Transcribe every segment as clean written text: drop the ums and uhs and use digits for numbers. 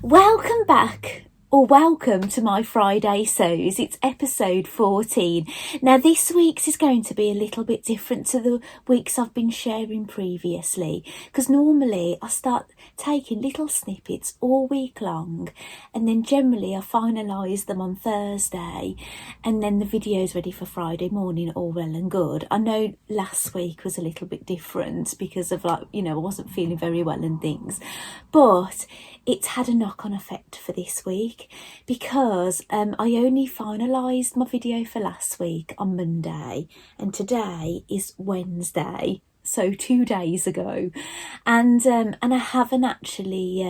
Welcome back, or welcome to my Friday Sews. It's episode 14. Now this week's is going to be a little bit different to the weeks I've been sharing previously, because normally I start taking little snippets all week long, and then generally I finalise them on Thursday, and then the video's ready for Friday morning, all well and good. I know last week was a little bit different because of I wasn't feeling very well and things, but it's had a knock-on effect for this week because I only finalised my video for last week on Monday, and today is Wednesday, so 2 days ago, and I haven't actually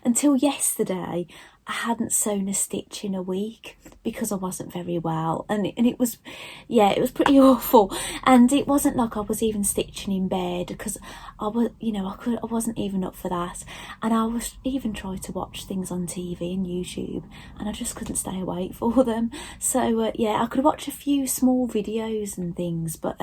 until yesterday I hadn't sewn a stitch in a week because I wasn't very well, and it was pretty awful. And it wasn't like I was even stitching in bed because I wasn't even up for that, and I was even trying to watch things on TV and YouTube, and I just couldn't stay awake for them. So I could watch a few small videos and things, but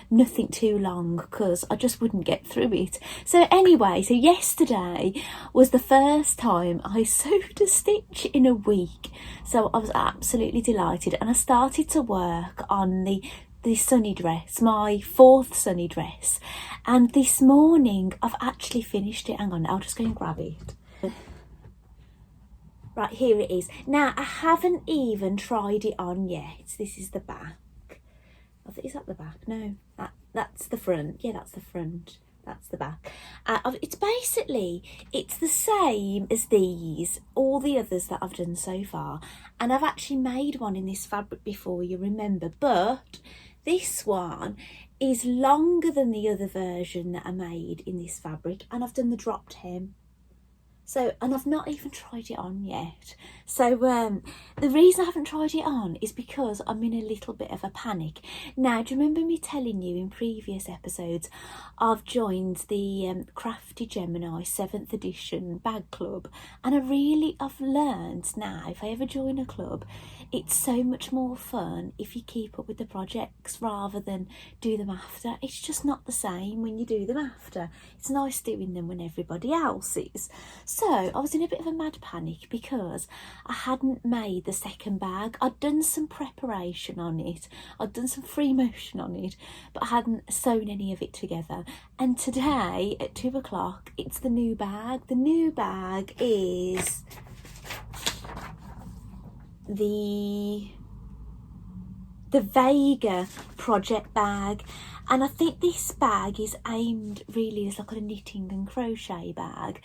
nothing too long because I just wouldn't get through it. So anyway, so yesterday was the first time I sewed a stitch in a week, so I was absolutely delighted, and I started to work on the sunny dress, my 4th sunny dress, and this morning I've actually finished it. Hang on, I'll just go and grab it. Right, here it is. Now I haven't even tried it on yet. This is the back. Is that the back? No, that's the front. Yeah, that's the front. That's the back. It's the same as all the others that I've done so far, and I've actually made one in this fabric before, you remember, but this one is longer than the other version that I made in this fabric, and I've done the dropped hem. So, and I've not even tried it on yet. So the reason I haven't tried it on is because I'm in a little bit of a panic. Now, do you remember me telling you in previous episodes I've joined the Crafty Gemini 7th edition bag club, and I've learned now, if I ever join a club, it's so much more fun if you keep up with the projects rather than do them after. It's just not the same when you do them after. It's nice doing them when everybody else is. So I was in a bit of a mad panic because I hadn't made the second bag. I'd done some preparation on it, I'd done some free motion on it, but I hadn't sewn any of it together. And today at 2 o'clock, it's the new bag. The new bag is the Vega project bag, and I think this bag is aimed really as like a knitting and crochet bag.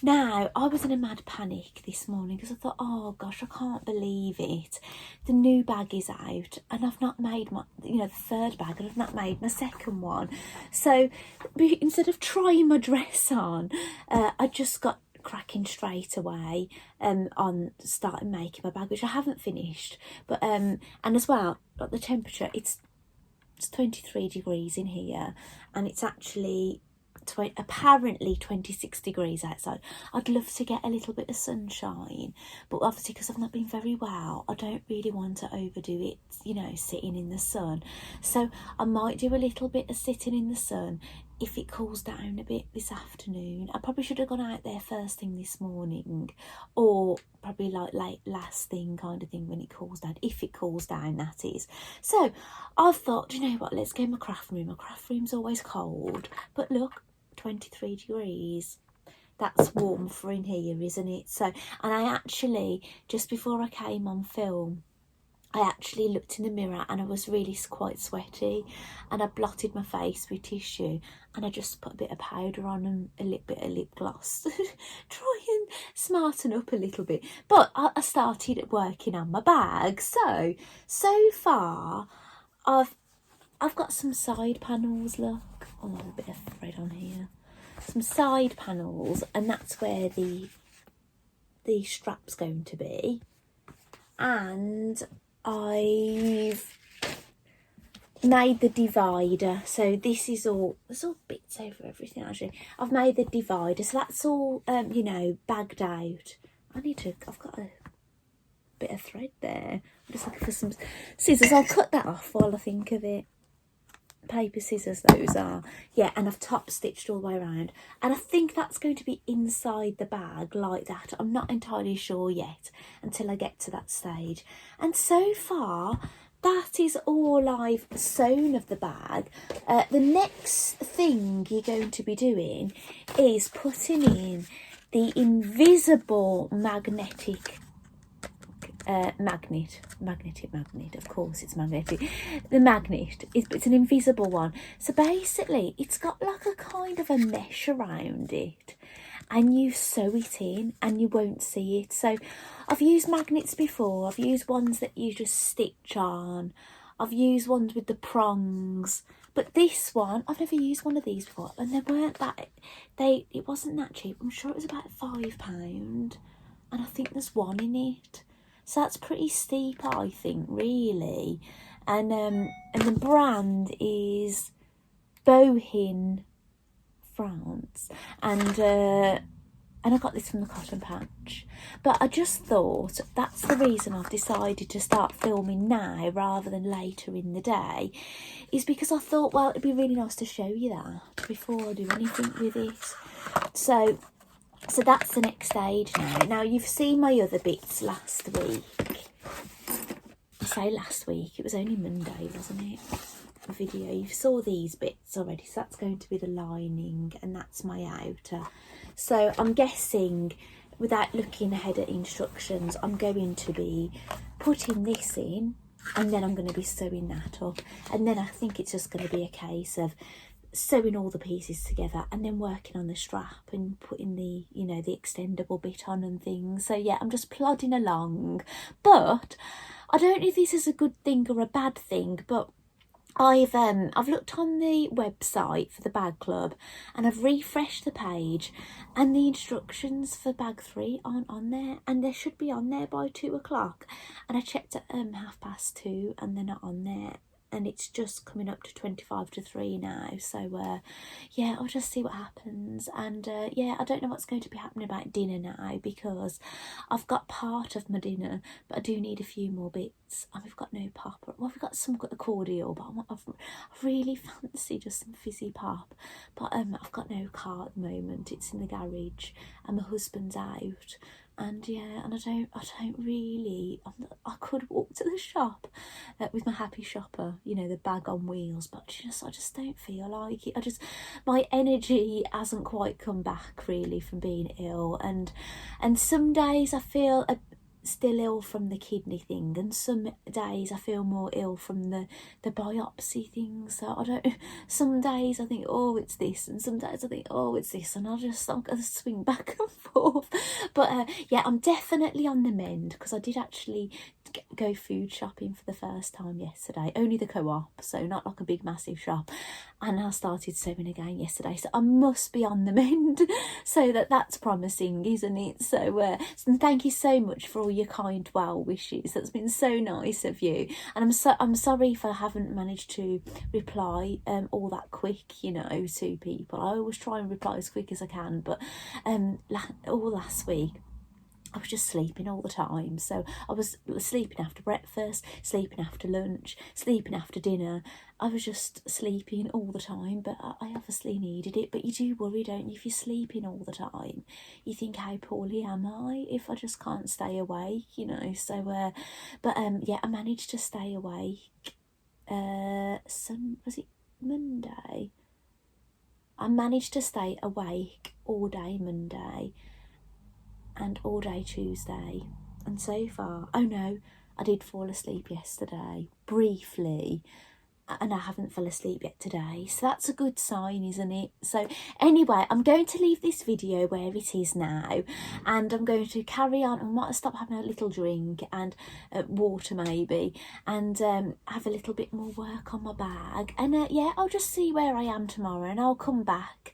Now, I was in a mad panic this morning because I thought, oh gosh, I can't believe it, the new bag is out and I've not made my the third bag, and I've not made my second one. So instead of trying my dress on, I just got cracking straight away on starting making my bag, which I haven't finished, but and as well, like the temperature, it's 23 degrees in here, and it's actually apparently 26 degrees outside. I'd love to get a little bit of sunshine, but obviously because I've not been very well, I don't really want to overdo it, sitting in the sun. So I might do a little bit of sitting in the sun if it cools down a bit this afternoon. I probably should have gone out there first thing this morning, or probably like late last thing kind of thing when it cools down, if it cools down, that is. So I thought, you know what, let's go in my craft room. My craft room's always cold, but look, 23 degrees. That's warm for in here, isn't it? So, and I actually, just before I came on film, I actually looked in the mirror and I was really quite sweaty, and I blotted my face with tissue, and I just put a bit of powder on and a little bit of lip gloss try and smarten up a little bit. But I started working on my bag. So far I've got some side panels, look, a bit of thread on here, some side panels, and that's where the strap's going to be. And I've made the divider, so this is all, there's all bits over everything actually. I've made the divider, so that's all bagged out. I've got a bit of thread there. I'm just looking for some scissors. I'll cut that off while I think of it. paper scissors those are. Yeah, and I've top stitched all the way around, and I think that's going to be inside the bag like that. I'm not entirely sure yet until I get to that stage. And so far that is all I've sewn of the bag. The next thing you're going to be doing is putting in the invisible magnet, of course it's magnetic. The magnet it's an invisible one, so basically it's got like a kind of a mesh around it, and you sew it in and you won't see it. So I've used magnets before. I've used ones that you just stitch on. I've used ones with the prongs, but this one, I've never used one of these before, and they weren't that, it wasn't that cheap. I'm sure it was about £5, and I think there's one in it. So that's pretty steep, I think, really. And the brand is Bohin France, and I got this from the Cotton Patch. But I just thought that's the reason I've decided to start filming now rather than later in the day, is because I thought, well, it'd be really nice to show you that before I do anything with it. So that's the next stage now. Now, you've seen my other bits last week. I say last week, it was only Monday, wasn't it? The video. You saw these bits already, so that's going to be the lining, and that's my outer. So I'm guessing, without looking ahead at instructions, I'm going to be putting this in, and then I'm going to be sewing that up, and then I think it's just going to be a case of sewing all the pieces together and then working on the strap and putting the, you know, the extendable bit on and things. So yeah, I'm just plodding along, but I don't know if this is a good thing or a bad thing, but I've looked on the website for the bag club, and I've refreshed the page, and the instructions for bag 3 aren't on there, and they should be on there by 2 o'clock, and I checked at 2:30 and they're not on there, and it's just coming up to 25 to 3 now. So yeah, I'll just see what happens. And yeah, I don't know what's going to be happening about dinner now, because I've got part of my dinner, but I do need a few more bits. And we've got no pop. Well, we've got some cordial, but I really fancy just some fizzy pop. But I've got no car at the moment. It's in the garage, and my husband's out. And yeah, and I don't really, I could walk to the shop with my Happy Shopper, you know, the bag on wheels, but I just don't feel like it. My energy hasn't quite come back really from being ill, and some days I feel still ill from the kidney thing, and some days I feel more ill from the biopsy thing. So some days I think, oh, it's this, and some days I think, oh, it's this, and I'm gonna swing back and forth. But yeah, I'm definitely on the mend, because I did actually go food shopping for the first time yesterday, only the Co-op, so not like a big massive shop, and I started sewing again yesterday, so I must be on the mend. So that's promising, isn't it? So thank you so much for all your kind well wishes. That's been so nice of you, and I'm sorry if I haven't managed to reply all that quick, you know, to people. I always try and reply as quick as I can, but all last week I was just sleeping all the time. So I was sleeping after breakfast, sleeping after lunch, sleeping after dinner. I was just sleeping all the time, but I obviously needed it. But you do worry, don't you, if you're sleeping all the time? You think, how poorly am I if I just can't stay awake, you know? So, but yeah, I managed to stay awake. Was it Monday? I managed to stay awake all day Monday and all day Tuesday, and so far, oh no, I did fall asleep yesterday briefly, and I haven't fell asleep yet today, so that's a good sign, isn't it? So anyway, I'm going to leave this video where it is now, and I'm going to carry on. I might stop having a little drink and water maybe, and have a little bit more work on my bag, and yeah, I'll just see where I am tomorrow, and I'll come back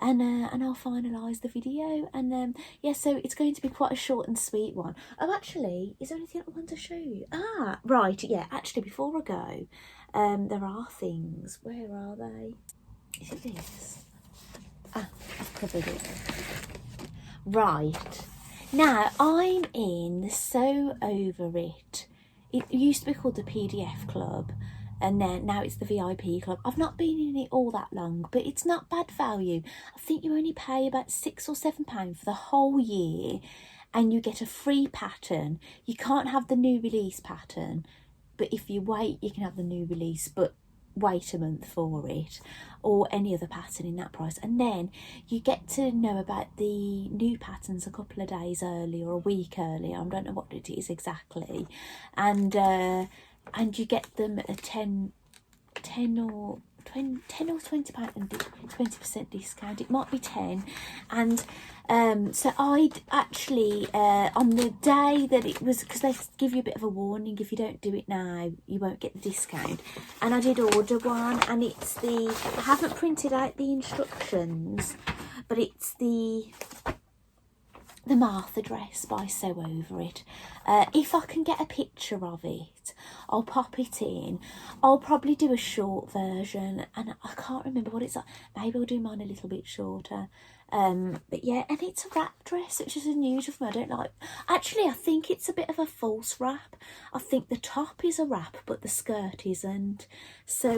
and I'll finalise the video. And yeah, so it's going to be quite a short and sweet one. Oh, actually, is there anything I want to show you? Ah, right, yeah, actually, before I go, there are things. Where are they? Is it this? Ah, I've covered it. Right. Now, I'm in Sew Over It. It used to be called the PDF Club. and then now it's the VIP club. I've not been in it all that long, but it's not bad value. I think you only pay about £6 or £7 for the whole year, and you get a free pattern. You can't have the new release pattern, but if you wait, you can have the new release, but wait a month for it, or any other pattern in that price. And then you get to know about the new patterns a couple of days early or a week early. I don't know what it is exactly, and you get them at a 10 or 20 £20 and 20% discount. It might be 10. And so I'd actually on the day that it was, because they give you a bit of a warning, if you don't do it now you won't get the discount, and I did order one, and it's the, I haven't printed out the instructions, but it's the Martha dress by Sew Over It. If I can get a picture of it, I'll pop it in. I'll probably do a short version, and I can't remember what it's like. Maybe I'll do mine a little bit shorter. But yeah, and it's a wrap dress, which is unusual for me. I don't like, actually I think it's a bit of a false wrap. I think the top is a wrap but the skirt isn't. So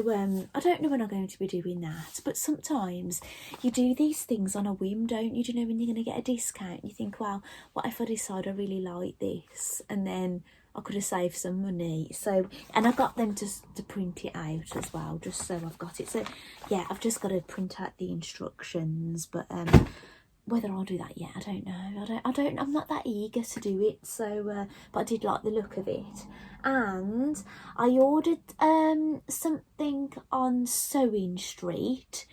I don't know when I'm going to be doing that, but sometimes you do these things on a whim, don't you? Do you know when you're going to get a discount, you think, well, what if I decide I really like this, and then I could have saved some money. So, and I got them to print it out as well, just so I've got it. So yeah, I've just got to print out the instructions, but whether I'll do that yet, I don't know. I'm not that eager to do it. So but I did like the look of it. And I ordered something on Sewing Street,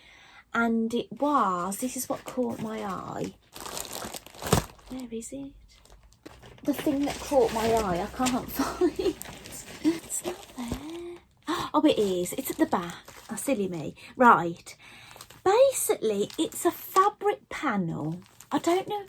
and this is what caught my eye. Where is it? The thing that caught my eye, I can't find. It's not there. Oh, it is. It's at the back. Oh, silly me. Right. Basically, it's a fabric panel. I don't know.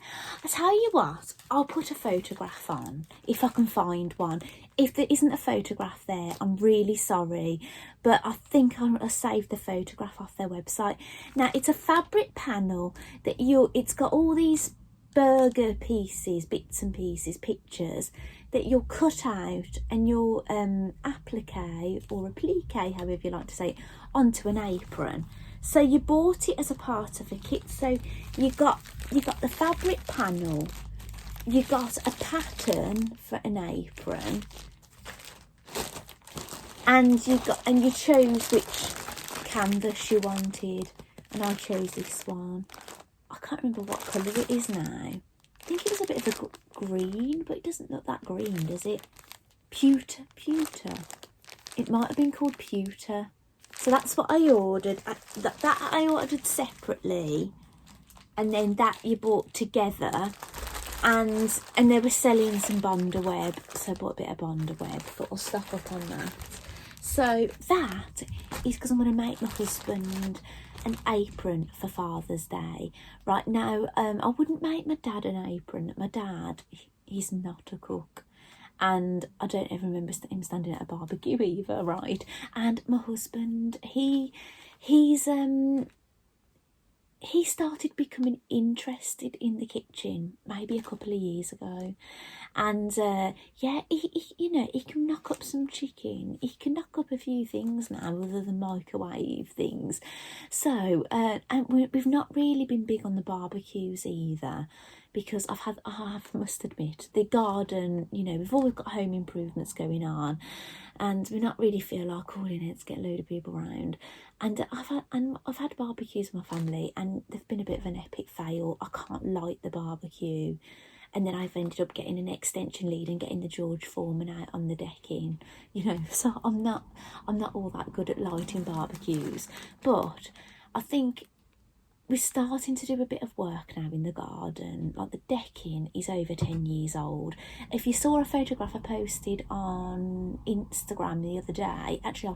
I tell you what, I'll put a photograph on if I can find one. If there isn't a photograph there, I'm really sorry, but I think I'll save the photograph off their website. Now, it's a fabric panel that it's got all these burger pieces, bits and pieces, pictures that you'll cut out, and you'll applique or applique, however you like to say it, onto an apron. So you bought it as a part of a kit. So you got the fabric panel, you got a pattern for an apron, and you chose which canvas you wanted, and I chose this one. I can't remember what colour it is now. I think it was a bit of a green, but it doesn't look that green, does it? Pewter. It might have been called pewter. So that's what I ordered. That I ordered separately, and then that you bought together. And they were selling some Bondaweb, so I bought a bit of Bondaweb. Thought I'll stock up on that. So that is because I'm going to make my husband an apron for Father's Day. Right now, I wouldn't make my dad an apron. My dad, he's not a cook, and I don't ever remember him standing at a barbecue either, right? And my husband, he started becoming interested in the kitchen maybe a couple of years ago, and yeah, he can knock up some chicken, he can knock up a few things now other than microwave things. So and we've not really been big on the barbecues either, because I must admit, the garden, we've always got home improvements going on, and we not really feel like calling it to get a load of people around. And I've had barbecues with my family, and they've been a bit of an epic fail. I can't light the barbecue, and then I've ended up getting an extension lead and getting the George Foreman out on the decking, So I'm not all that good at lighting barbecues, but I think we're starting to do a bit of work now in the garden. Like, the decking is over 10 years old. If you saw a photograph I posted on Instagram the other day, actually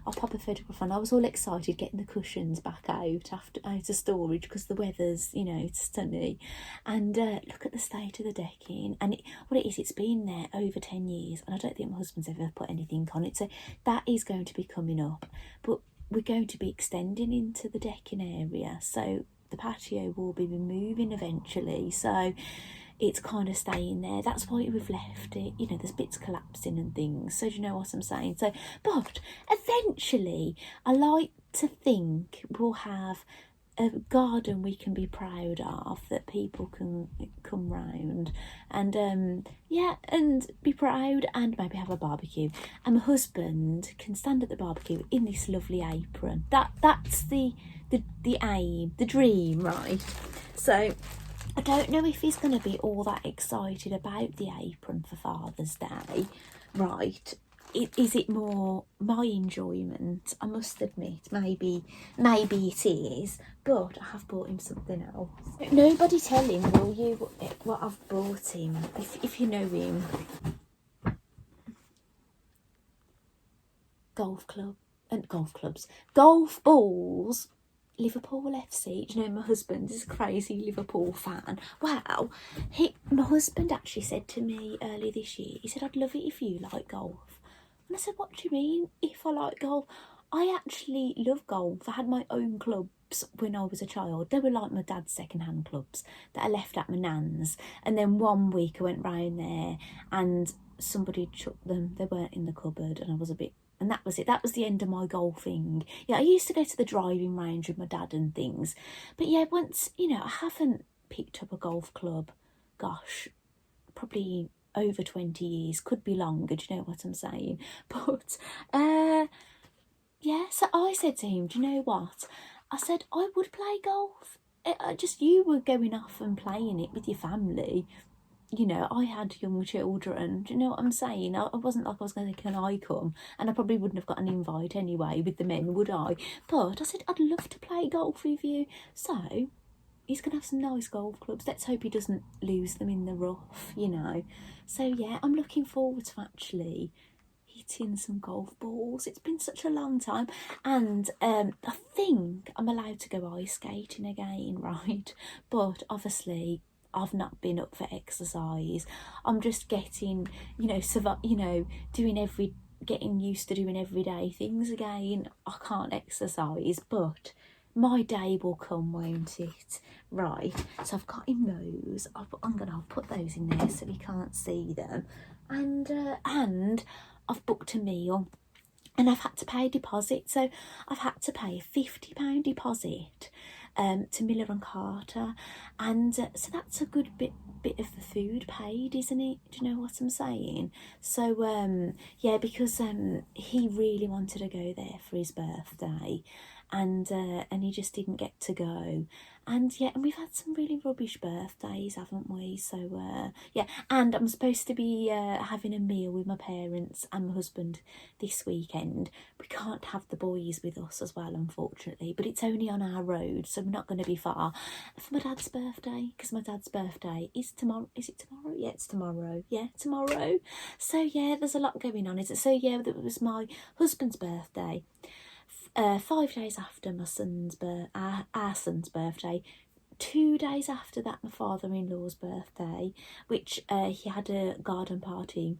I'll pop a photograph on. I was all excited getting the cushions back out of storage because the weather's, it's sunny. And look at the state of the decking. And it's been there over 10 years, and I don't think my husband's ever put anything on it. So that is going to be coming up. But we're going to be extending into the decking area, so the patio will be moving eventually. So it's kind of staying there. That's why we've left it. You know, there's bits collapsing and things. So do you know what I'm saying? So, but eventually, I like to think we'll have a garden we can be proud of, that people can come round and and be proud, and maybe have a barbecue, and my husband can stand at the barbecue in this lovely apron. That's the aim, the dream, right? So I don't know if he's going to be all that excited about the apron for Father's Day, right? Is it more my enjoyment? I must admit, maybe it is, but I have bought him something else. Nobody tell him, will you, what I've bought him, if you know him. Golf balls. Liverpool FC. Do you know, my husband is a crazy Liverpool fan. Well, my husband actually said to me earlier this year, he said, I'd love it if you like golf. And I said, what do you mean, if I like golf? I actually love golf. I had my own clubs when I was a child. They were like my dad's second-hand clubs that I left at my nan's. And then one week I went round there and somebody chucked them. They weren't in the cupboard, and I was a bit... And that was it. That was the end of my golfing. Yeah, I used to go to the driving range with my dad and things. But yeah, once, you know, I haven't picked up a golf club, gosh, probably over 20 years. Could be longer, do you know what I'm saying? But, yeah, so I said to him, do you know what? I said, I would play golf. Just you were going off and playing it with your family. You know, I had young children. Do you know what I'm saying? I wasn't like I was going to say, can I come? And I probably wouldn't have got an invite anyway with the men, would I? But I said, I'd love to play golf with you. So he's going to have some nice golf clubs. Let's hope he doesn't lose them in the rough, you know. So yeah, I'm looking forward to actually hitting some golf balls. It's been such a long time. And I think I'm allowed to go ice skating again, right? But obviously I've not been up for exercise. I'm just getting, getting used to doing everyday things again. I can't exercise, but my day will come, won't it? Right, so I've got him those. I'll put those in there so he can't see them. And I've booked a meal. And I've had to pay a deposit. So I've had to pay a £50 deposit to Miller and Carter. And so that's a good bit of the food paid, isn't it? Do you know what I'm saying? So, yeah, because he really wanted to go there for his birthday. And he just didn't get to go. And yeah, and we've had some really rubbish birthdays, haven't we? So yeah, and I'm supposed to be having a meal with my parents and my husband this weekend. We can't have the boys with us as well, unfortunately, but it's only on our road, so we're not going to be far, for my dad's birthday, because my dad's birthday is tomorrow. Is it tomorrow? Yeah, it's tomorrow. Yeah, tomorrow. So yeah, there's a lot going on, is it? So yeah, it was my husband's birthday. 5 days after my our son's birthday, 2 days after that, my father-in-law's birthday, which he had a garden party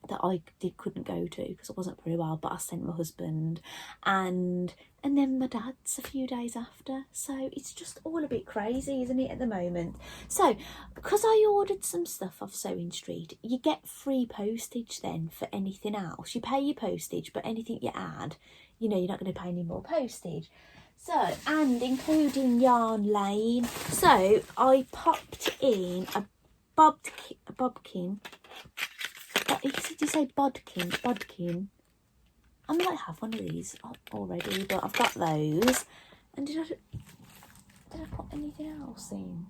that I couldn't go to because I wasn't very well, but I sent my husband, and then my dad's a few days after. So it's just all a bit crazy, isn't it, at the moment? So because I ordered some stuff off Sewing Street, you get free postage then for anything else. You pay your postage, but anything you add, you know, you're not going to pay any more postage. So, and including Yarn Lane. So I popped in a bodkin. Did you say bodkin? I might have one of these already, but I've got those. And did I put anything else in?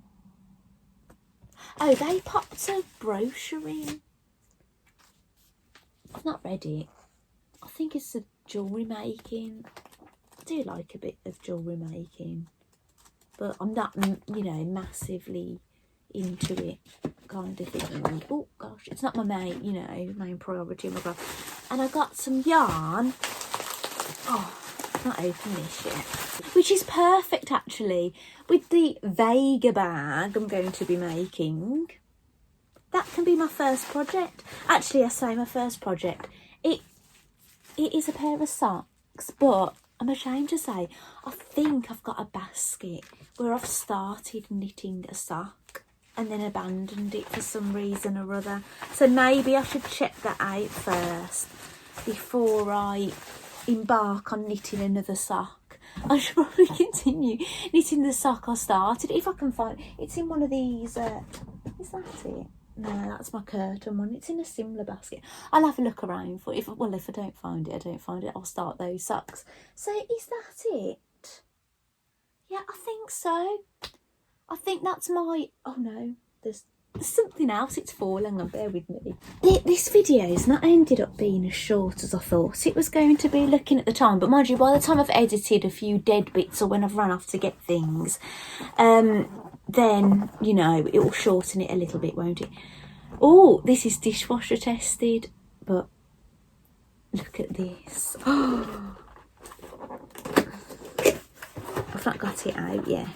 Oh, they popped a brochure in. I've not read it. I think it's a jewellery making. I do like a bit of jewellery making, but I'm not, you know, massively into it kind of thing. Oh gosh, it's not my main priority. And I got some yarn. Oh, I've not opened this yet, which is perfect actually with the Vega bag I'm going to be making. That can be my first project. Actually, I say my first project. It is a pair of socks, but I'm ashamed to say I think I've got a basket where I've started knitting a sock. and then abandoned it for some reason or other. So maybe I should check that out first before I embark on knitting another sock. I should probably continue knitting the sock I started, if I can find. It's in one of these, is that it? No, that's my curtain one. It's in a similar basket. I'll have a look around for it. If I don't find it, I'll start those socks. So is that it? Yeah, I think so. I think that's my... Oh no, there's something else. It's falling on, bear with me. This video's not ended up being as short as I thought it was going to be looking at the time. But mind you, by the time I've edited a few dead bits or when I've run off to get things, then, you know, it will shorten it a little bit, won't it? Oh, this is dishwasher tested, but look at this. Oh, I've not got it out yet.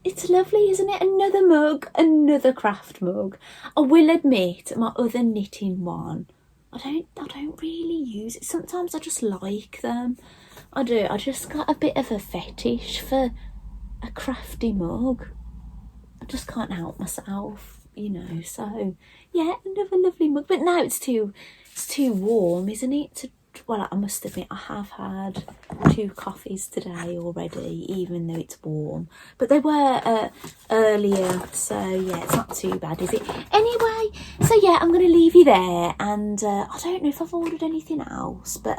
It's lovely, isn't it? Another mug, another craft mug. I will admit, my other knitting one, I don't really use it. Sometimes I just like them. I do. I just got a bit of a fetish for a crafty mug. I just can't help myself, you know. So yeah, another lovely mug. But now it's too warm, isn't it? Well, I must admit, I have had 2 coffees today already, even though it's warm. But they were earlier, so yeah, it's not too bad, is it? Anyway, so yeah, I'm going to leave you there. And I don't know if I've ordered anything else, but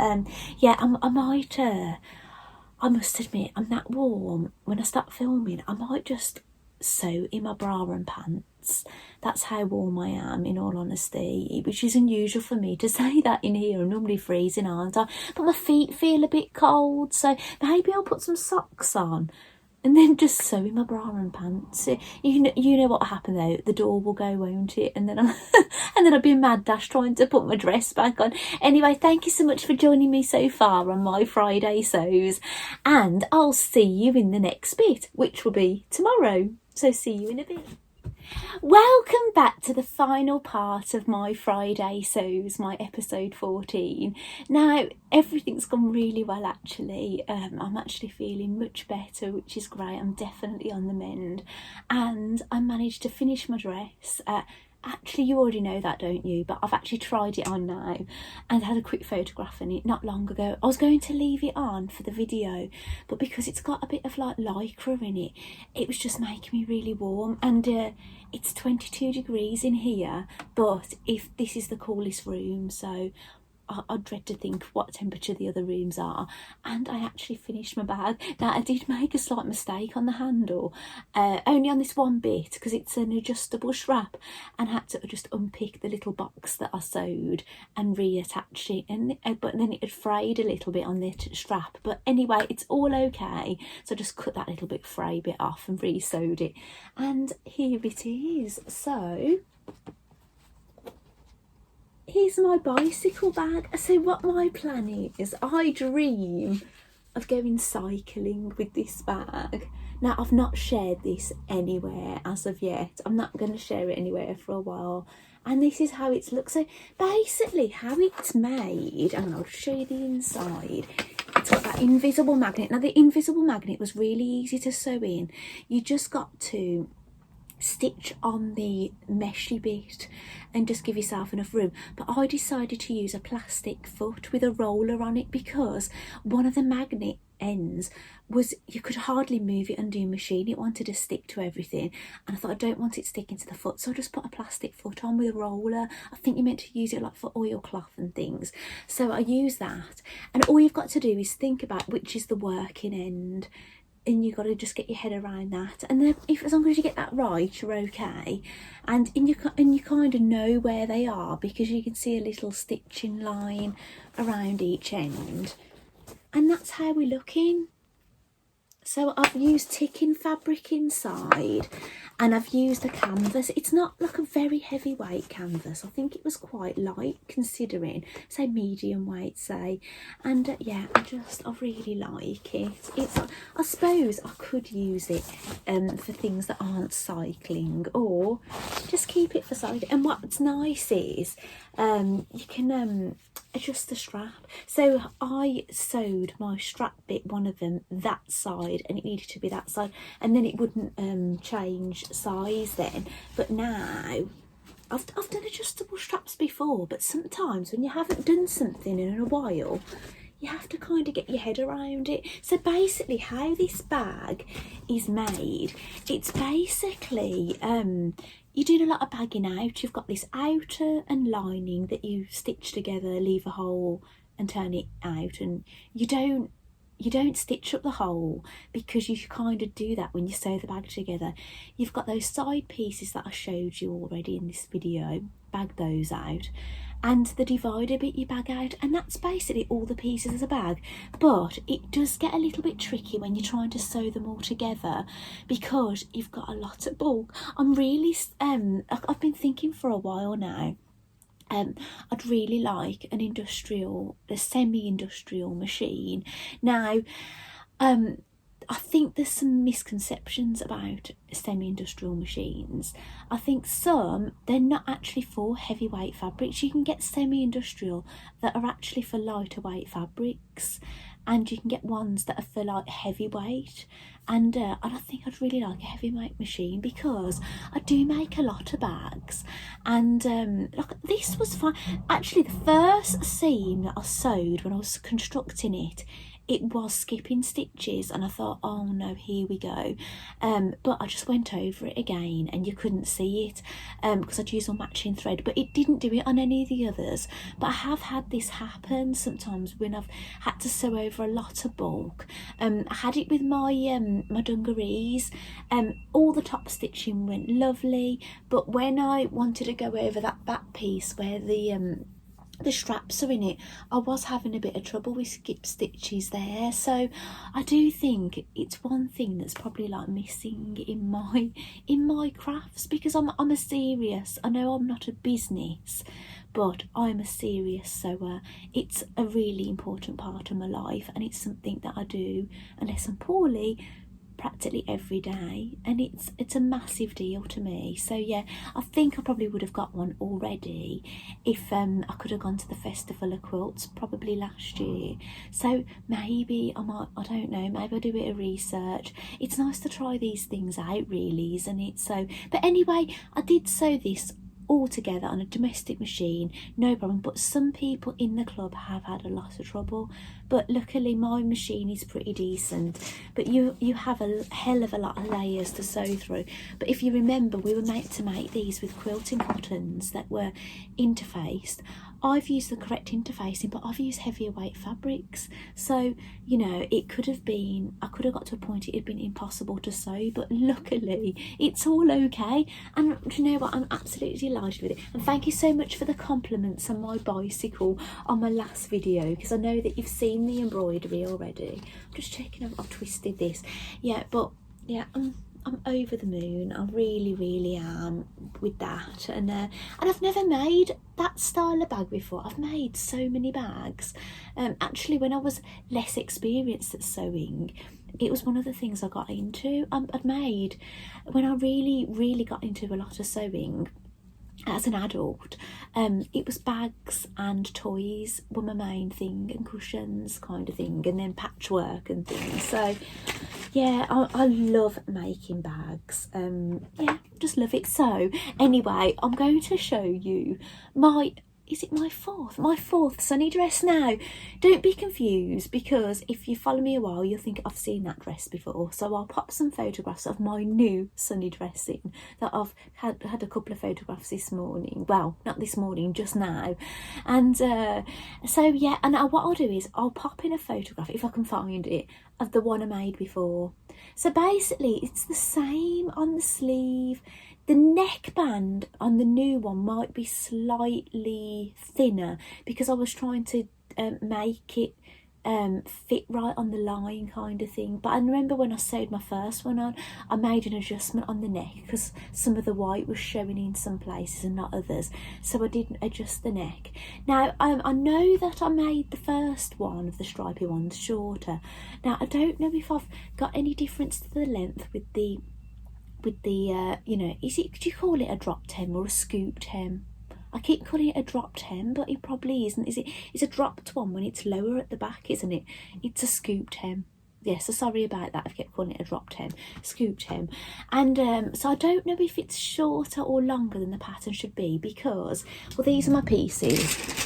yeah, I might... I must admit, I'm that warm. When I start filming, I might just sew in my bra and pants. That's how warm I am, in all honesty, which is unusual for me to say that in here. I'm normally freezing, aren't I? But my feet feel a bit cold, so maybe I'll put some socks on and then just sew in my bra and pants. You know what will happen though, the door will go, won't it? And then I'll be a mad dash trying to put my dress back on. Anyway, thank you so much for joining me so far on my Friday sews, and I'll see you in the next bit, which will be tomorrow. So see you in a bit. Welcome back to the final part of my Friday sews, my episode 14. Now, everything's gone really well, actually. I'm actually feeling much better, which is great. I'm definitely on the mend. And I managed to finish my dress. Actually, you already know that, don't you? But I've actually tried it on now and had a quick photograph in it not long ago. I was going to leave it on for the video, but because it's got a bit of like lycra in it, it was just making me really warm. And it's 22 degrees in here, but if this is the coolest room, so I dread to think what temperature the other rooms are. And I actually finished my bag. Now, I did make a slight mistake on the handle, only on this one bit, because it's an adjustable strap, and had to just unpick the little box that I sewed and reattach it. And but then it had frayed a little bit on the strap. But anyway, it's all okay. So I just cut that little bit fray bit off and re-sewed it. And here it is. So here's my bicycle bag. So what my plan is, I dream of going cycling with this bag. Now, I've not shared this anywhere as of yet. I'm not going to share it anywhere for a while. And this is how it looks. So basically how it's made, and I'll show you the inside. It's got that invisible magnet. Now, the invisible magnet was really easy to sew in. You just got to stitch on the meshy bit and just give yourself enough room. But I decided to use a plastic foot with a roller on it, because one of the magnet ends was, you could hardly move it under your machine. It wanted to stick to everything, and I thought, I don't want it sticking to the foot, so I just put a plastic foot on with a roller. I think you're meant to use it like for oilcloth and things, so I use that. And all you've got to do is think about which is the working end, and you've got to just get your head around that. And then as long as you get that right, you're okay. And you kind of know where they are, because you can see a little stitching line around each end. And that's how we're looking. So I've used ticking fabric inside, and I've used a canvas. It's not like a very heavyweight canvas. I think it was quite light, considering, say medium weight, say. And yeah, I really like it. I suppose I could use it for things that aren't cycling, or just keep it for cycling. And what's nice is you can adjust the strap. So I sewed my strap bit, one of them, that side, and it needed to be that side, and then it wouldn't change size then. But now I've done adjustable straps before, but sometimes when you haven't done something in a while, you have to kind of get your head around it. So basically how this bag is made, it's basically you're doing a lot of bagging out. You've got this outer and lining that you stitch together, leave a hole and turn it out, and you don't stitch up the hole, because you kind of do that when you sew the bag together. You've got those side pieces that I showed you already in this video, bag those out, and the divider bit you bag out, and that's basically all the pieces of the bag. But it does get a little bit tricky when you're trying to sew them all together, because you've got a lot of bulk. I'm really I've been thinking for a while now, I'd really like a semi-industrial machine. Now, I think there's some misconceptions about semi-industrial machines. I think they're not actually for heavyweight fabrics. You can get semi-industrial that are actually for lighter weight fabrics, and you can get ones that are for like heavyweight. And I think I'd really like a heavyweight machine, because I do make a lot of bags, and look, this was fun. Actually, the first seam that I sewed when I was constructing it, it was skipping stitches, and I thought, oh no, here we go. But I just went over it again, and you couldn't see it because I'd used a matching thread, but it didn't do it on any of the others. But I have had this happen sometimes when I've had to sew over a lot of bulk. I had it with my my dungarees. All the top stitching went lovely, but when I wanted to go over that back piece where the straps are in it, I was having a bit of trouble with skip stitches there. So I do think it's one thing that's probably like missing in my crafts, because I'm a serious, I know I'm not a business, but I'm a serious sewer. It's a really important part of my life, and it's something that I do, unless I'm poorly, practically every day, and it's a massive deal to me. So yeah, I think I probably would have got one already if I could have gone to the Festival of Quilts probably last year. So maybe I don't know, maybe I'll do a bit of research. It's nice to try these things out, really, isn't it? So, but anyway, I did sew this all together on a domestic machine, no problem. But some people in the club have had a lot of trouble, but luckily my machine is pretty decent. But you have a hell of a lot of layers to sew through. But if you remember, we were meant to make these with quilting cottons that were interfaced. I've used the correct interfacing, but I've used heavier weight fabrics, so you know, I could have got to a point it had been impossible to sew, but luckily it's all okay. And do you know what, I'm absolutely delighted with it. And thank you so much for the compliments on my bicycle on my last video, because I know that you've seen the embroidery already. I'm just checking I've twisted this. Yeah, but yeah, I'm over the moon. I really am with that. And I've never made that style of bag before. I've made so many bags. Actually, when I was less experienced at sewing, it was one of the things I got into. I'd made, when I really got into a lot of sewing as an adult, it was bags and toys were my main thing, and cushions kind of thing, and then patchwork and things. So yeah, I love making bags. Yeah, just love it. So anyway, I'm going to show you my fourth sunny dress now. Don't be confused, because if you follow me a while, you'll think I've seen that dress before. So I'll pop some photographs of my new sunny dress in that I've had a couple of photographs this morning. Well, not this morning, just now. And so yeah, and what I'll do is I'll pop in a photograph, if I can find it, of the one I made before. So basically it's the same on the sleeve. The neckband on the new one might be slightly thinner, because I was trying to make it fit right on the line kind of thing. But I remember when I sewed my first one on, I made an adjustment on the neck, because some of the white was showing in some places and not others, so I didn't adjust the neck. Now I know that I made the first one of the stripy ones shorter. Now I don't know if I've got any difference to the length with the you know, do you call it a drop hem or a scooped hem? I keep calling it a dropped hem, but it probably isn't, is it? It's a dropped one when it's lower at the back, isn't it? It's a scooped hem. Yeah, so sorry about that. I've kept calling it a dropped hem, scooped hem. And so I don't know if it's shorter or longer than the pattern should be, because, well, these are my pieces.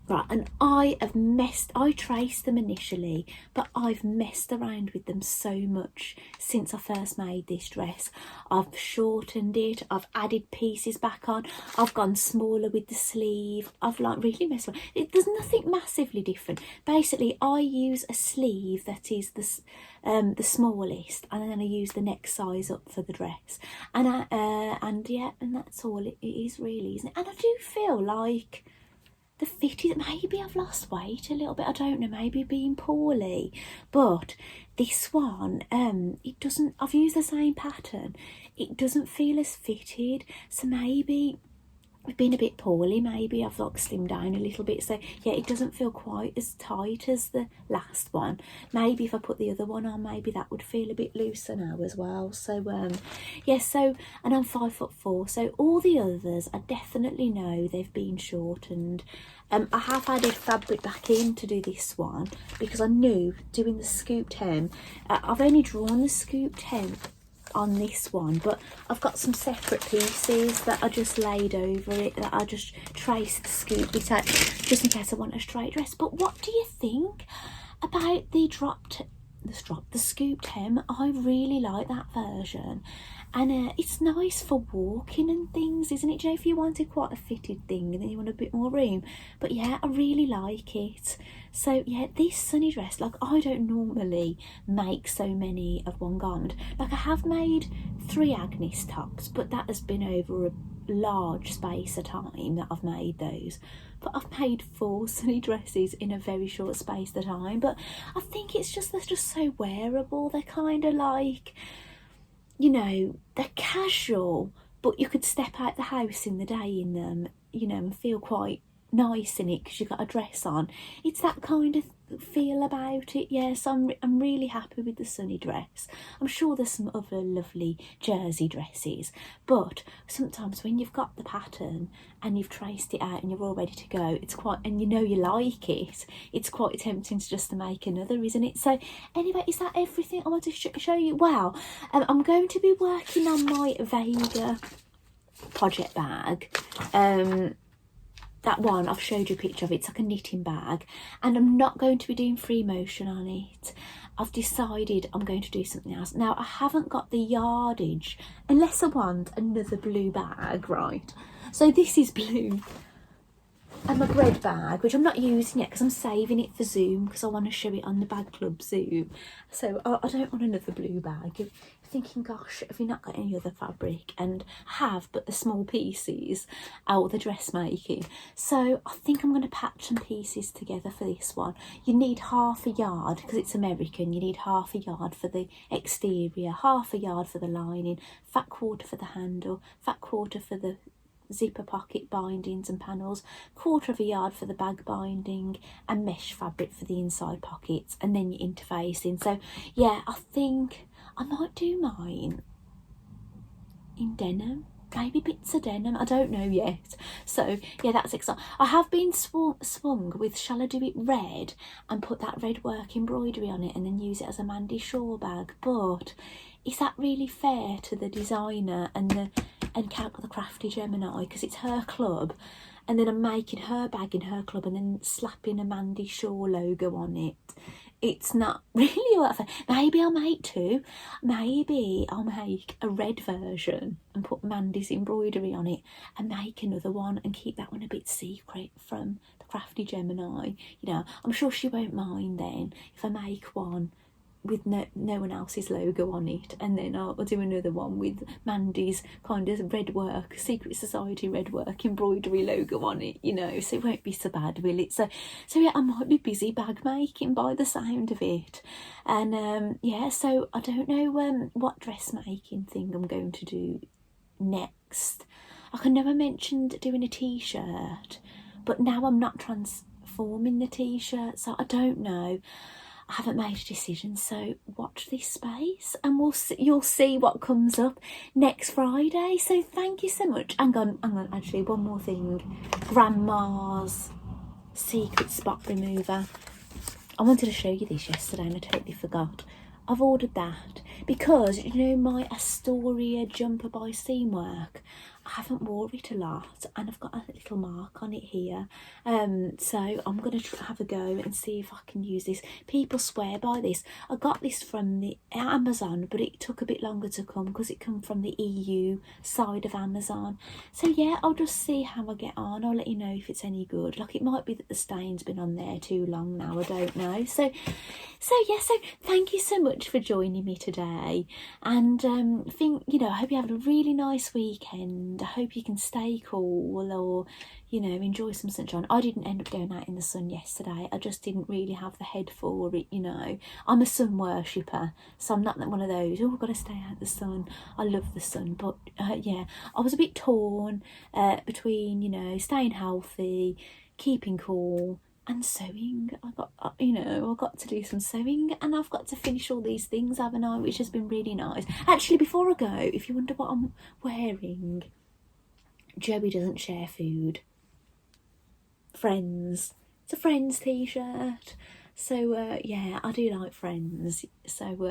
Right, and I traced them initially, but I've messed around with them so much since I first made this dress. I've shortened it, I've added pieces back on, I've gone smaller with the sleeve, I've like really messed around. There's nothing massively different. Basically, I use a sleeve that is the smallest, and then I use the next size up for the dress. And yeah, and that's all it is really, isn't it? And I do feel like the fit is, maybe I've lost weight a little bit, I don't know, maybe being poorly, but this one, it doesn't, I've used the same pattern, it doesn't feel as fitted, so maybe I've been a bit poorly, maybe I've like slimmed down a little bit, so yeah, it doesn't feel quite as tight as the last one. Maybe if I put the other one on, maybe that would feel a bit looser now as well. So yeah, so, and I'm 5'4", so all the others I definitely know they've been shortened. I have added fabric back in to do this one because I knew doing the scooped hem, I've only drawn the scooped hem on this one, but I've got some separate pieces that I just laid over it, that I just traced the scoop bit out just in case I want a straight dress. But what do you think about the scooped hem? I really like that version, and it's nice for walking and things, isn't it? You know, if you wanted quite a fitted thing and then you want a bit more room. But yeah, I really like it. So yeah, this sunny dress, like I don't normally make so many of one garment. Like I have made 3 Agnes tops, but that has been over a large space of time that I've made those. But I've made 4 sunny dresses in a very short space of time. But I think it's just, they're just so wearable. They're kind of like, you know, they're casual, but you could step out the house in the day in them, you know, and feel quite nice in it because you've got a dress on. It's that kind of feel about it. Yes, I'm really happy with the sunny dress. I'm sure there's some other lovely jersey dresses, but sometimes when you've got the pattern and you've traced it out and you're all ready to go, it's quite, and you know you like it, it's quite tempting to just to make another, isn't it? So anyway, is that everything I want to show you? Well, I'm going to be working on my Vega project bag. That one, I've showed you a picture of it, it's like a knitting bag, and I'm not going to be doing free motion on it. I've decided I'm going to do something else. Now, I haven't got the yardage, unless I want another blue bag, right? So this is blue, and my bread bag, which I'm not using yet because I'm saving it for Zoom because I want to show it on the Bag Club Zoom. So I don't want another blue bag. You're thinking, gosh, have you not got any other fabric? And I have, but the small pieces out of the dressmaking. So I think I'm going to patch some pieces together for this one. You need half a yard because it's American. You need half a yard for the exterior, half a yard for the lining, fat quarter for the handle, fat quarter for the zipper pocket bindings and panels, quarter of a yard for the bag binding, and mesh fabric for the inside pockets, and then your interfacing. So yeah, I think I might do mine in denim, maybe bits of denim, I don't know yet. So yeah, that's exciting. I have been swung with, shall I do it red and put that red work embroidery on it and then use it as a Mandy Shaw bag, but is that really fair to the designer and the Crafty Gemini, because it's her club, and then I'm making her bag in her club and then slapping a Mandy Shaw logo on it? It's not really what I, maybe I'll make 2. Maybe I'll make a red version and put Mandy's embroidery on it, and make another one and keep that one a bit secret from the Crafty Gemini. You know, I'm sure she won't mind then if I make one with no one else's logo on it, and then I'll do another one with Mandy's kind of red work, Secret Society red work embroidery logo on it, you know, so it won't be so bad, will it? So yeah, I might be busy bag making by the sound of it. And yeah, so I don't know what dressmaking thing I'm going to do next. Like I know I mentioned doing a t-shirt, but now I'm not transforming the t-shirt, so I don't know. I haven't made a decision, so watch this space and you'll see what comes up next Friday. So thank you so much. Hang on, actually, one more thing. Grandma's secret spot remover. I wanted to show you this yesterday and I totally forgot. I've ordered that because, you know, my Astoria jumper by Seamwork, I haven't worn it a lot and I've got a little mark on it here. So I'm going to have a go and see if I can use this. People swear by this. I got this from the Amazon, but it took a bit longer to come because it come from the EU side of Amazon. So yeah, I'll just see how I get on. I'll let you know if it's any good. Like, it might be that the stain's been on there too long now, I don't know. So thank you so much for joining me today, and I hope you have a really nice weekend. I hope you can stay cool, or enjoy some sunshine. I didn't end up going out in the sun yesterday. I just didn't really have the head for it. I'm a sun worshipper, so I'm not one of those, I've got to stay out in the sun. I love the sun, but yeah, I was a bit torn between staying healthy, keeping cool, and sewing. I got to do some sewing, and I've got to finish all these things, haven't I, which has been really nice. Actually, before I go, if you wonder what I'm wearing, Joey doesn't share food. Friends. It's a Friends t-shirt. So yeah, I do like Friends. So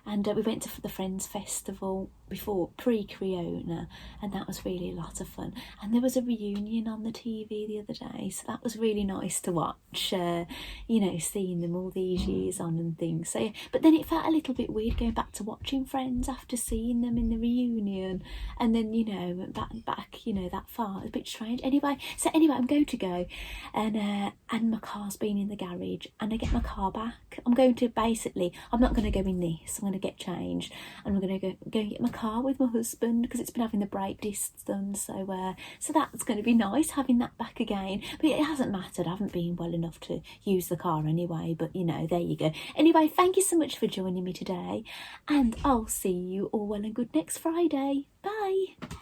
and we went to the Friends festival before, pre-Creona, and that was really a lot of fun. And there was a reunion on the TV the other day, so that was really nice to watch. Seeing them all these years on and things. So yeah, but then it felt a little bit weird going back to watching Friends after seeing them in the reunion, and then back that far. It's a bit strange. Anyway, I'm going to go, and my car's been in the garage, and I get my car back. I'm not going to go in this. I'm going to get changed, and I'm going to go and get my car with my husband because it's been having the brake discs done. So that's going to be nice having that back again. But it hasn't mattered. I haven't been well enough to use the car anyway. But there you go. Anyway, thank you so much for joining me today, and I'll see you all well and good next Friday. Bye.